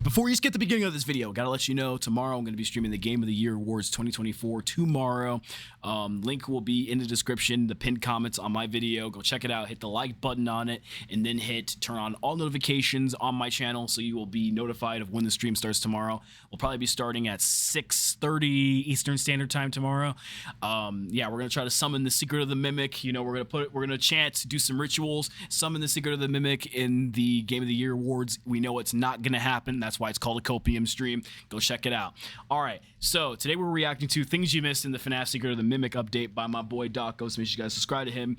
Before you skip the beginning of this video, gotta let you know, tomorrow I'm going to be streaming the Game of the Year Awards 2024 tomorrow. Link will be in the description, the pinned comments on my video. Go check it out, hit the like button on it, and then turn on all notifications on my channel so you will be notified of when the stream starts tomorrow. We'll probably be starting at 6:30 Eastern Standard Time tomorrow. Yeah, we're going to try to summon the Secret of the Mimic. You know, we're going to chant, do some rituals, summon the Secret of the Mimic in the Game of the Year Awards. We know it's not going to happen. That's why it's called a copium stream. Go check it out. All right, so today we're reacting to things you missed in the FNAF Secret of the Mimic update by my boy DAWKO. So make sure you guys subscribe to him,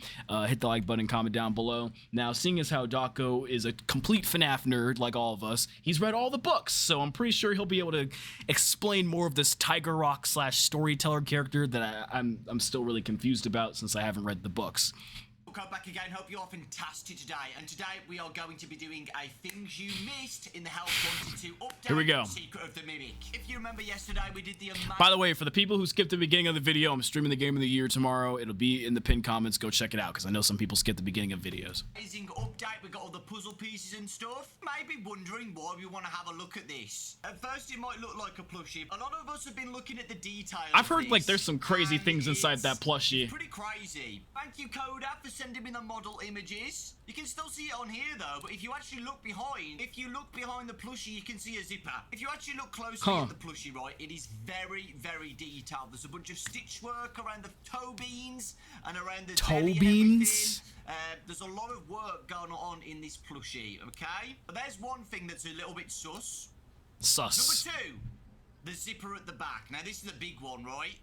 hit the like button, comment down below. Now, seeing as how DAWKO is a complete FNAF nerd like all of us, he's read all the books, so I'm pretty sure he'll be able to explain more of this Tiger Rock / storyteller character that I'm still really confused about since I haven't read the books. Welcome back again. Hope you're fantastic today. And today we are going to be doing a things you missed in the Help Wanted 2 update. Here we go. Secret of the Mimic. If you remember yesterday, we did the By the way, for the people who skipped the beginning of the video, I'm streaming the Game of the Year tomorrow. It'll be in the pinned comments. Go check it out because I know some people skip the beginning of videos. Amazing update. We got all the puzzle pieces and stuff. Maybe wondering why we want to have a look at this. At first, it might look like a plushie. A lot of us have been looking at the details. I've heard like there's some crazy things inside that plushie. It's pretty crazy. Thank you, Coda, for sending me the model images. You can still see it on here though, but if you actually look behind, the plushie, you can see a zipper. If you actually look closely at the plushie, right, it is very, very detailed. There's a bunch of stitch work around the toe beans and around the toe beans. There's a lot of work going on in this plushie, okay? But there's one thing that's a little bit sus. Number 2, the zipper at the back. Now this is a big one, right?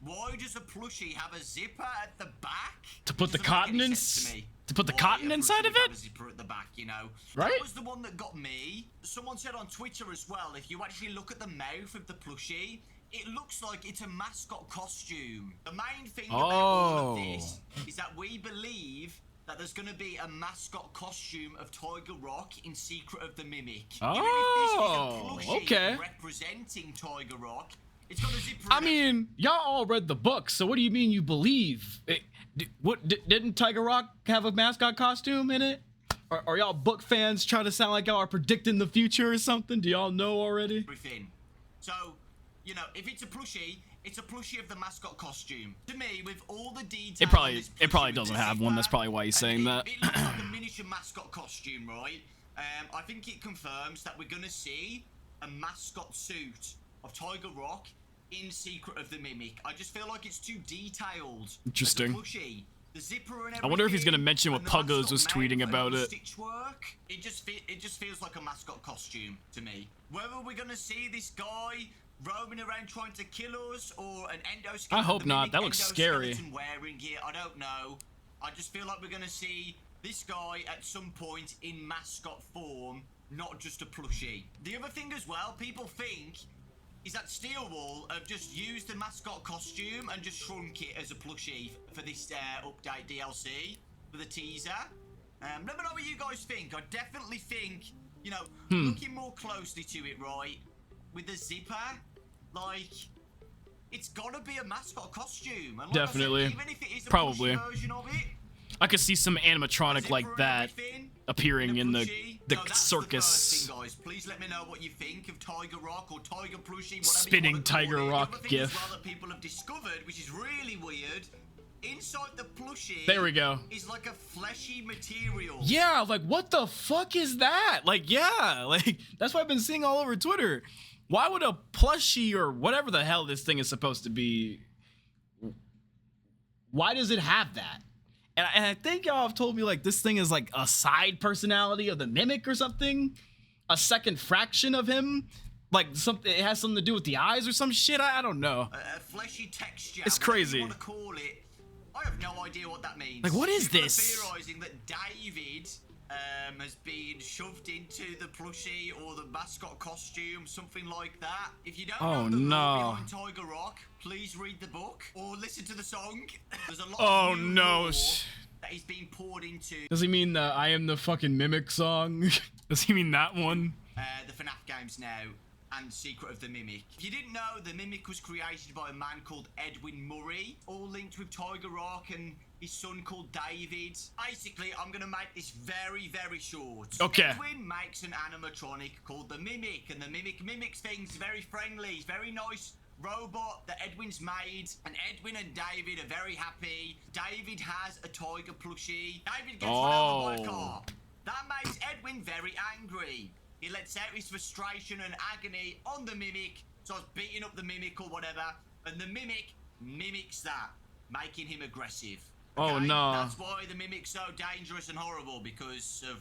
Why does a plushie have a zipper at the back? To put the cotton in? To put the cotton inside of it? A zipper at the back, you know. Right? That was the one that got me. Someone said on Twitter as well, if you actually look at the mouth of the plushie, it looks like it's a mascot costume. The main thing about all of this is that we believe that there's going to be a mascot costume of Tiger Rock in Secret of the Mimic. Oh, Even if this is a plushie okay. representing Tiger Rock, it's got a zipper. I mean, y'all all read the book, so what do you mean you believe? Didn't Tiger Rock have a mascot costume in it? Are y'all book fans trying to sound like y'all are predicting the future or something? Do y'all know already? Everything. So, you know, if it's a plushie of the mascot costume. To me, with all the details, it probably doesn't have one. That's probably why he's saying that. It looks like a miniature mascot costume, right? I think it confirms that we're gonna see a mascot suit of Tiger Rock in Secret of the Mimic. I just feel like it's too detailed. Interesting. The zipper and I wonder if he's gonna mention what Puggos was tweeting about it. Stitch work. It just feels like a mascot costume to me. Whether we're gonna see this guy roaming around trying to kill us or an endoskeleton. I hope not. That looks scary. Wearing it, I don't know. I just feel like we're gonna see this guy at some point in mascot form, not just a plushie. The other thing as well, people think, is that Steelwall have just used the mascot costume and just shrunk it as a plushie for this update DLC, for the teaser. Let me know what you guys think. I definitely think, you know, looking more closely to it, right, with the zipper, like, it's gotta be a mascot costume. And like definitely. I said, even if it is a probably. version of it, I could see some animatronic like that appearing in the circus. The thing, guys. Please let me know what you think of Tiger Rock or Tiger Plushie, whatever Spinning Tiger Rock gif. As well that people have discovered, which is really weird. Inside the plushie, there we go, is like a fleshy material. Yeah, like what the fuck is that? Like, yeah, like that's what I've been seeing all over Twitter. Why would a plushie or whatever the hell this thing is supposed to be, why does it have that? And I think y'all have told me like this thing is like a side personality of the Mimic or something, a second fraction of him, like something. It has something to do with the eyes or some shit. I don't know. A fleshy texture. It's crazy. You want to call it? I have no idea what that means. Like, what is People this? are theorizing that David has been shoved into the plushie or the mascot costume, something like that. If you don't know the lore behind Tiger Rock, please read the book or listen to the song. There's a lot of new lore that is being poured into. Does he mean the I Am the Fucking Mimic song? Does he mean that one? The FNAF games now and Secret of the Mimic. If you didn't know, the Mimic was created by a man called Edwin Murray, all linked with Tiger Rock, and his son called David. Basically, I'm going to make this very, very short. Okay. Edwin makes an animatronic called the Mimic, and the Mimic mimics things, very friendly, he's very nice robot that Edwin's made, and Edwin and David are very happy. David has a tiger plushie. David gets run over by a car. That makes Edwin very angry. He lets out his frustration and agony on the Mimic, starts beating up the Mimic or whatever, and the Mimic mimics that, making him aggressive. Okay? Oh no. That's why the Mimic's so dangerous and horrible, because of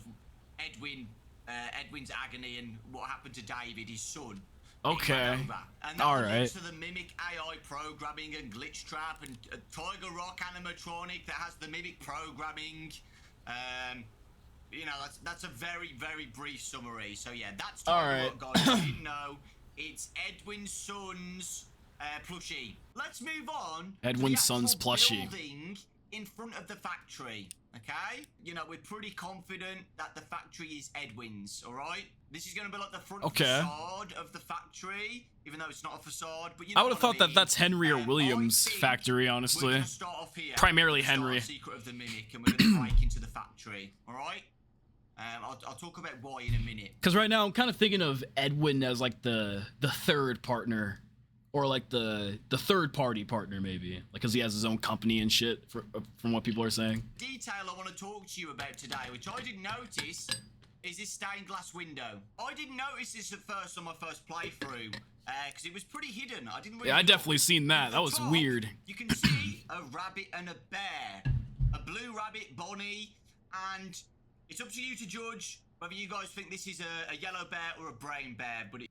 Edwin's agony and what happened to David, his son. Okay. And All that right. leads to the Mimic AI programming and glitch trap and a Tiger Rock animatronic that has the Mimic programming. You know, that's a very, very brief summary. So yeah, that's Tiger Rock, guys. You didn't know, it's Edwin's son's plushie. Let's move on. Edwin's to the son's actual plushie. building in front of the factory. Okay, you know, we're pretty confident that the factory is Edwin's. All right, this is going to be like the front facade of the factory, even though it's not a facade. But you know I would have thought that that's Henry or Williams' factory, honestly. We're going to start off here. Primarily Henry. Secret of the Mimic, and we're going to break into the factory. All right. I'll talk about why in a minute. Because right now I'm kind of thinking of Edwin as like the third partner, or like the third party partner maybe, like because he has his own company and shit. From what people are saying. Detail I want to talk to you about today, which I didn't notice, is this stained glass window. I didn't notice this at first on my first playthrough, because it was pretty hidden. I didn't really. Yeah, I definitely seen that. That was top, weird. You can see a rabbit and a bear, a blue rabbit, Bonnie, and it's up to you to judge whether you guys think this is a yellow bear or a brown bear. But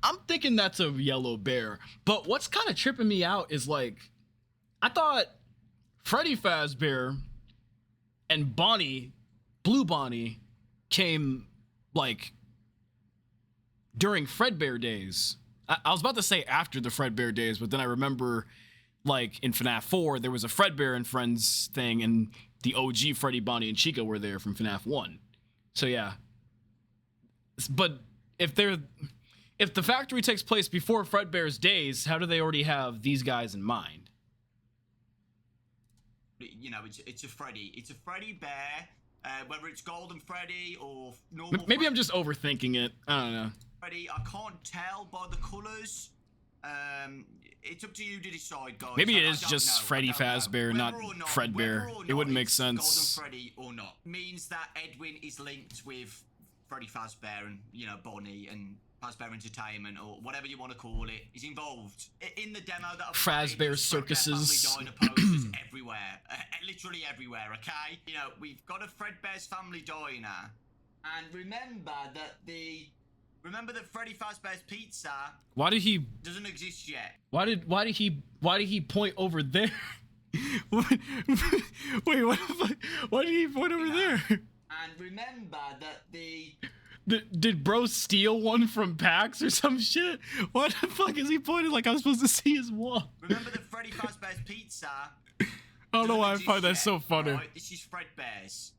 I'm thinking that's a yellow bear. But what's kind of tripping me out is like, I thought Freddy Fazbear and Bonnie, Blue Bonnie, came like during Fredbear days. I was about to say after the Fredbear days, but then I remember like in FNAF 4 there was a Fredbear and Friends thing, and the OG Freddy, Bonnie, and Chica were there from FNAF 1. So yeah. But if the factory takes place before Fredbear's days, how do they already have these guys in mind? You know, it's a Freddy. It's a Freddy bear. Whether it's Golden Freddy or normal. Maybe I'm just overthinking it. I don't know. Freddy, I can't tell by the colours. It's up to you to decide, guys. Maybe it is just Freddy Fazbear, not Fredbear. It wouldn't make sense. Golden Freddy or not means that Edwin is linked with Freddy Fazbear and, you know, Bonnie and Fazbear Entertainment or whatever you want to call it. Is involved in the demo that I've Fazbear circuses. Family Diner posters everywhere, literally everywhere. Okay, you know, we've got a Fredbear's Family Diner, and remember that Freddy Fazbear's Pizza. Why did he doesn't exist yet? Why did he point over there? Wait, what the fuck? Why did he point over there? And remember that Did bro steal one from PAX or some shit? What the fuck is he pointing like I'm supposed to see his wall? Remember that Freddy Fazbear's Pizza. I don't know why I find that so funny. Right, this is Fredbear's.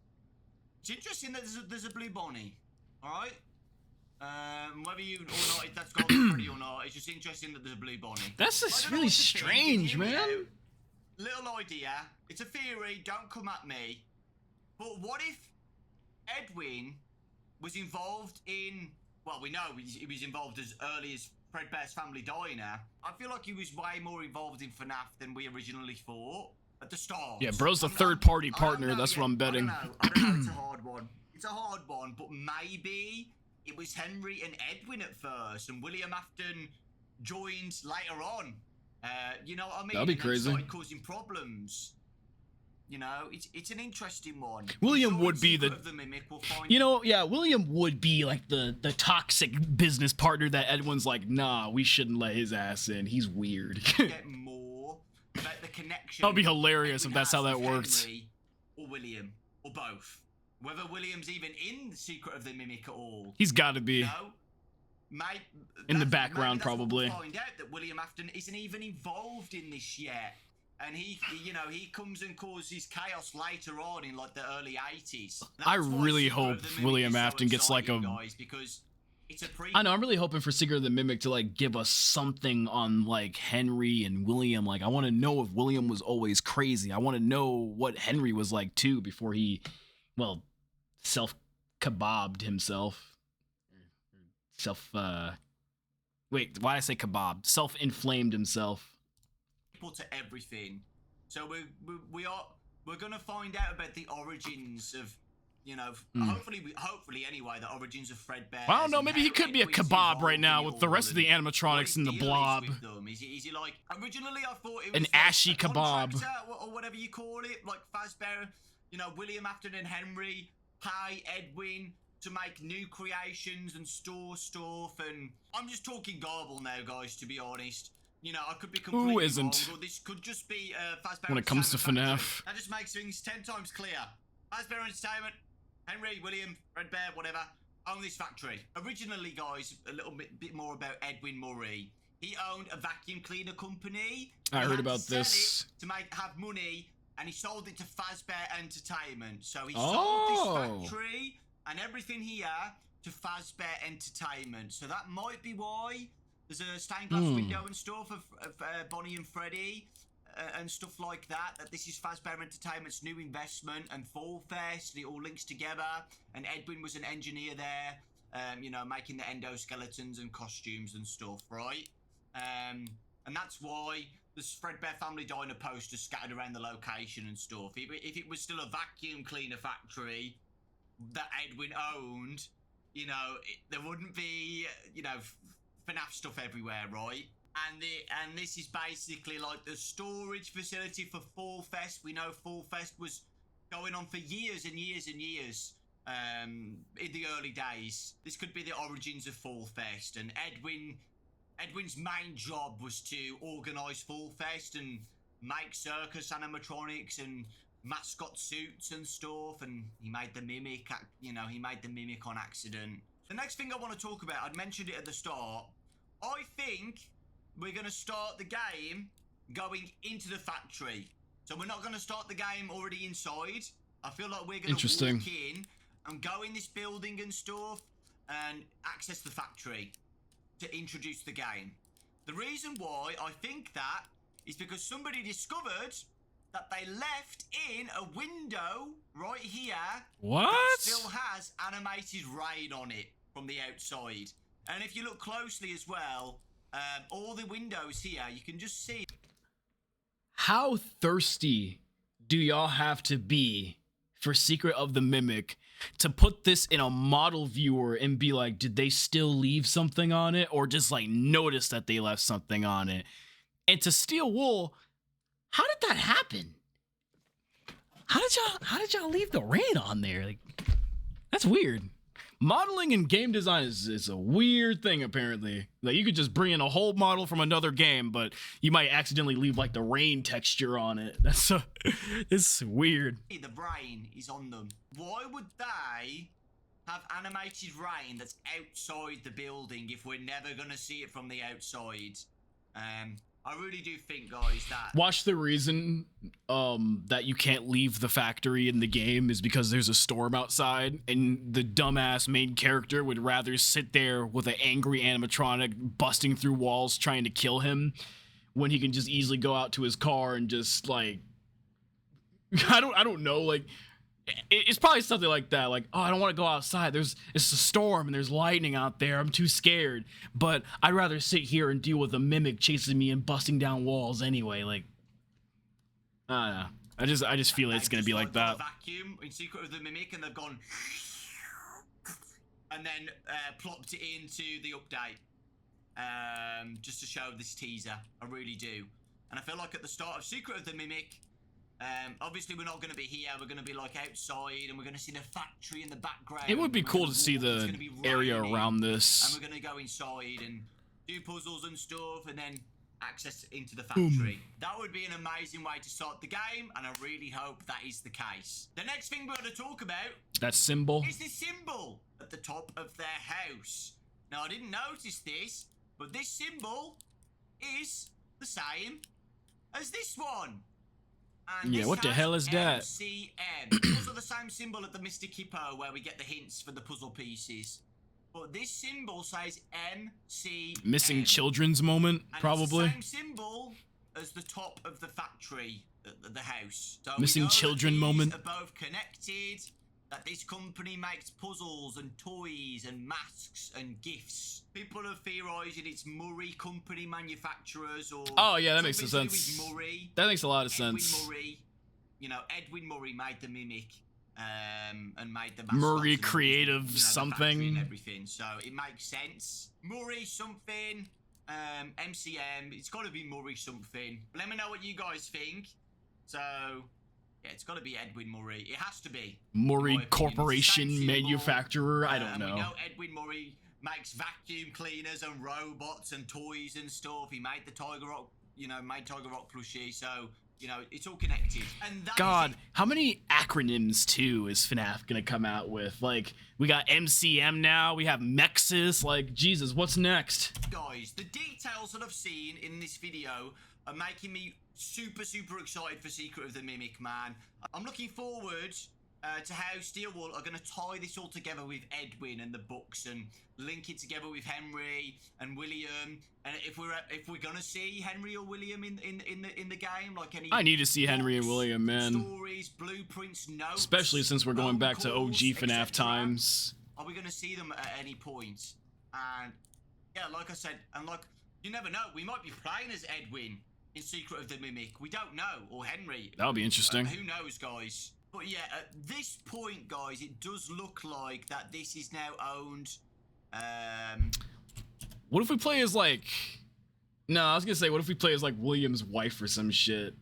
It's interesting that there's a blue Bonnie. All right. Whether you or not, if that's Golden Freddy or not, it's just interesting that there's a blue Bonnie. That's just really strange, man. Little idea. It's a theory. Don't come at me. But what if Edwin was involved in? Well, we know he was involved as early as Fredbear's Family Diner. I feel like he was way more involved in FNAF than we originally thought at the start. Yeah, bro's the third-party partner. That's what I'm betting. I don't know. It's a hard one. It's a hard one, but maybe it was Henry and Edwin at first, and William Afton joined later on. You know what I mean? That'd be crazy. Started causing problems. You know, it's an interesting one. William would be the Mimic. We'll find William would be like the toxic business partner that Edwin's like, nah, we shouldn't let his ass in. He's weird. Get more about the connection. That'd be hilarious if that's how that works. Henry or William or both. Whether William's even in the Secret of the Mimic at all. He's got to be. In the background, probably. We'll find out that William Afton isn't even involved in this yet. And he comes and causes chaos later on in like the early 80s. I really hope William Afton gets like a It's a pre. I know. I'm really hoping for Secret of the Mimic to like give us something on like Henry and William. Like, I want to know if William was always crazy. I want to know what Henry was like too before he, well, self-kebabbed himself. Wait, why did I say kebab? Self-inflamed himself. To everything. So we're gonna find out about the origins of, you know, hopefully anyway, the origins of Fredbear. Well, I don't know, maybe he could be a kebab right now with the rest of the animatronics and the blob. Is he like, originally I thought it was an like ashy a kebab or whatever you call it, like Fazbear, you know, William Afton and Henry pay Edwin to make new creations and store stuff, and I'm just talking garble now, guys, to be honest. You know, I could be completely Who isn't? wrong, or this could just be Fazbear when it comes to FNAF. That just makes things 10 times clear. Fazbear Entertainment, Henry, William, Fredbear, whatever, own this factory. Originally, guys, a little bit more about Edwin Murray. He owned a vacuum cleaner company. I heard about this. To have money, and he sold it to Fazbear Entertainment. So he sold this factory and everything here to Fazbear Entertainment. So that might be why there's a stained glass window and stuff of Bonnie and Freddy and stuff like that. That this is Fazbear Entertainment's new investment and Fall Fest. It all links together. And Edwin was an engineer there, you know, making the endoskeletons and costumes and stuff, right? And that's why there's Fredbear Family Diner posters scattered around the location and stuff. If it was still a vacuum cleaner factory that Edwin owned, you know, there wouldn't be, you know, Fnaf stuff everywhere, right? And this is basically like the storage facility for Fall Fest. We know Fall Fest was going on for years and years and years in the early days. This could be the origins of Fall Fest, and Edwin's main job was to organise Fall Fest and make circus animatronics and mascot suits and stuff, and he made the mimic, you know, he made the mimic on accident. The next thing I want to talk about, I'd mentioned it at the start, I think we're going to start the game going into the factory. So we're not going to start the game already inside. I feel like we're going to walk in and go in this building and stuff and access the factory to introduce the game. The reason why I think that is because somebody discovered that they left in a window right here that still has animated rain on it from the outside. And if you look closely as well, all the windows here, you can just see. How thirsty do y'all have to be for Secret of the Mimic to put this in a model viewer and be like, did they still leave something on it? Or just like notice that they left something on it? And to steal wool, how did that happen? How did y'all leave the rain on there? Like, that's weird. Modeling and game design is a weird thing, apparently. Like, you could just bring in a whole model from another game, but you might accidentally leave like the rain texture on it. It's weird. The rain is on them. Why would they have animated rain that's outside the building if we're never gonna see it from the outside? I really do think, guys, that... Watch the reason that you can't leave the factory in the game is because there's a storm outside, and the dumbass main character would rather sit there with an angry animatronic busting through walls trying to kill him when he can just easily go out to his car and just, like... I don't know, like... It's probably something like that, like, oh, I don't want to go outside. It's a storm and there's lightning out there. I'm too scared. But I'd rather sit here and deal with a mimic chasing me and busting down walls anyway. Like, I don't know. I just feel it's gonna be like that. Vacuum in Secret of the Mimic, and they've gone and then plopped it into the update, just to show this teaser. I really do, and I feel like at the start of Secret of the Mimic. Obviously we're not going to be here, we're going to be like outside, and we're going to see the factory in the background. It would be cool to see the area around this. And we're going to go inside and do puzzles and stuff, and then access into the factory. That would be an amazing way to start the game, and I really hope that is the case. The next thing we're going to talk about... that symbol? ...is the symbol at the top of their house. Now, I didn't notice this, but this symbol is the same as this one. And yeah, what the hell is that? MCM. It's also the same symbol at the Mystic Hippo where we get the hints for the puzzle pieces. But this symbol says MCM. Missing children's moment, and probably. It's the same symbol as the top of the factory, the house. So Missing children moment. Are both connected. That this company makes puzzles and toys and masks and gifts. People are theorising it's Murray Company manufacturers or. Oh yeah, that makes sense. Murray, that makes a lot of Edwin sense. Murray, you know, Edwin Murray made the mimic, and made the mascots Murray and Creative you know, something. and everything. So it makes sense. Murray something. MCM. It's got to be Murray something. Let me know what you guys think. So. Yeah, it's got to be Edwin Murray. It has to be. Murray Corporation manufacturer. I don't know. We know Edwin Murray makes vacuum cleaners and robots and toys and stuff. He made the Tiger Rock, made Tiger Rock plushie. So, it's all connected. And God, how many acronyms too is Fnaf gonna come out with? Like, we got MCM now. We have Mexis. Like, Jesus, what's next? Guys, the details that I've seen in this video are making me super excited for Secret of the Mimic, man. I'm looking forward to how Steelwool are going to tie this all together with Edwin and the books and link it together with Henry and William. And if we're going to see Henry or William in the game, like any I need to see Henry and William, man. Stories, blueprints, notes, especially since we're going back to OG FNAF times. Are we going to see them at any point? And yeah, like I said, and like you never know, we might be playing as Edwin in Secret of the Mimic. We don't know. Or Henry. That would be interesting. Who knows, guys? But yeah, at this point, guys, it does look like that this is now owned. What if we play as like... No, I was going to say, what if we play as like William's wife or some shit?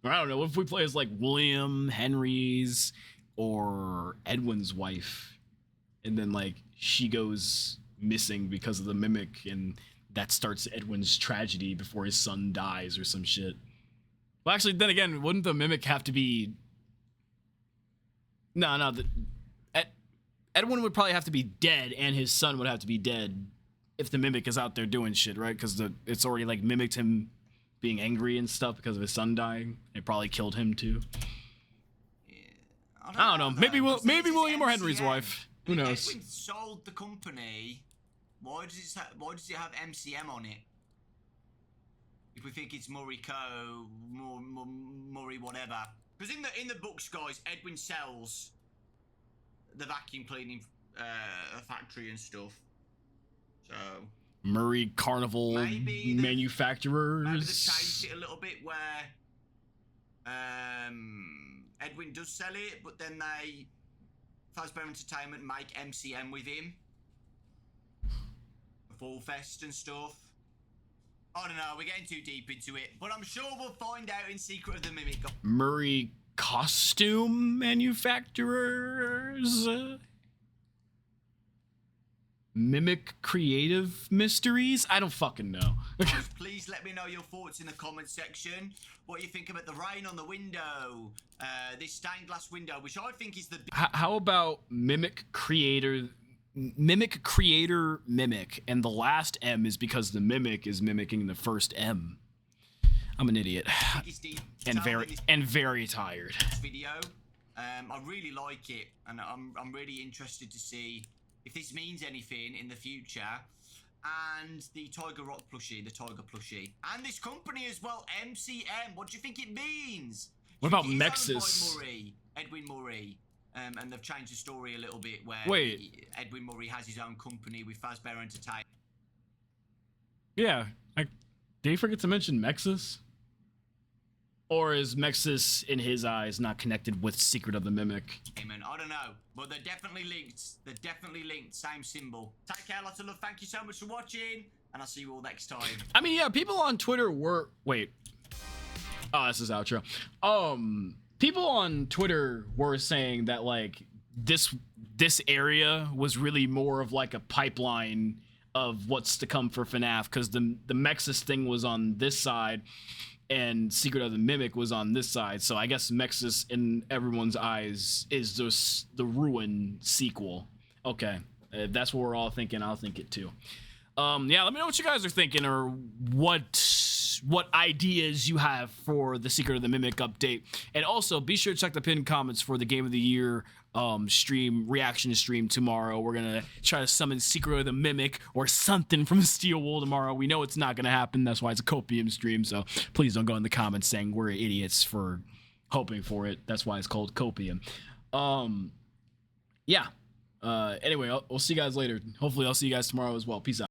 Or I don't know. What if we play as like William, Henry's, or Edwin's wife? And then like she goes missing because of the Mimic and... that starts Edwin's tragedy before his son dies or some shit. Well, actually, then again, wouldn't the Mimic have to be... No. Edwin would probably have to be dead, and his son would have to be dead if the Mimic is out there doing shit, right? Because it's already, like, mimicked him being angry and stuff because of his son dying. It probably killed him, too. Yeah, I don't know. Maybe William or Henry's wife. Who knows? Edwin sold the company... Why does it have MCM on it? If we think it's Murray Co, Murray whatever. Because in the books, guys, Edwin sells the vacuum cleaning factory and stuff. So Murray Carnival manufacturers. Maybe they've changed it a little bit where Edwin does sell it, but then Fazbear Entertainment make MCM with him. Fall Fest and stuff. I don't know, we're getting too deep into it, but I'm sure we'll find out in Secret of the Mimic. Murray costume manufacturers? Mimic creative mysteries? I don't fucking know. Please let me know your thoughts in the comment section. What you think about the rain on the window, this stained glass window, which I think is the... How about Mimic creator, Mimic, and the last M is because the Mimic is mimicking the first M. I'm an idiot. And very tired. Video. I really like it, and I'm really interested to see if this means anything in the future. And the Tiger Rock plushie, the Tiger plushie. And this company as well, MCM. What do you think it means? What about Mexis? Edwin Murray. And they've changed the story a little bit where Edwin Murray has his own company with Fazbear Entertainment. Yeah. Did he forget to mention Mexis? Or is Mexis, in his eyes, not connected with Secret of the Mimic? I don't know, but they're definitely linked. They're definitely linked. Same symbol. Take care, lots of love. Thank you so much for watching, and I'll see you all next time. I mean, yeah, people on Twitter were... Wait. Oh, this is outro. People on Twitter were saying that, like, this area was really more of, like, a pipeline of what's to come for FNAF, because the Mexis thing was on this side, and Secret of the Mimic was on this side. So I guess Mexis, in everyone's eyes, is the Ruin sequel. Okay, if that's what we're all thinking, I'll think it too. Yeah, let me know what you guys are thinking, or what ideas you have for the Secret of the Mimic update. And also, be sure to check the pinned comments for the Game of the Year reaction stream tomorrow. We're gonna try to summon Secret of the Mimic or something from Steel Wool tomorrow. We know it's not gonna happen. That's why it's a copium stream. So please don't go in the comments saying we're idiots for hoping for it. That's why it's called copium. Yeah. Anyway, we'll see you guys later. Hopefully I'll see you guys tomorrow as well. Peace out.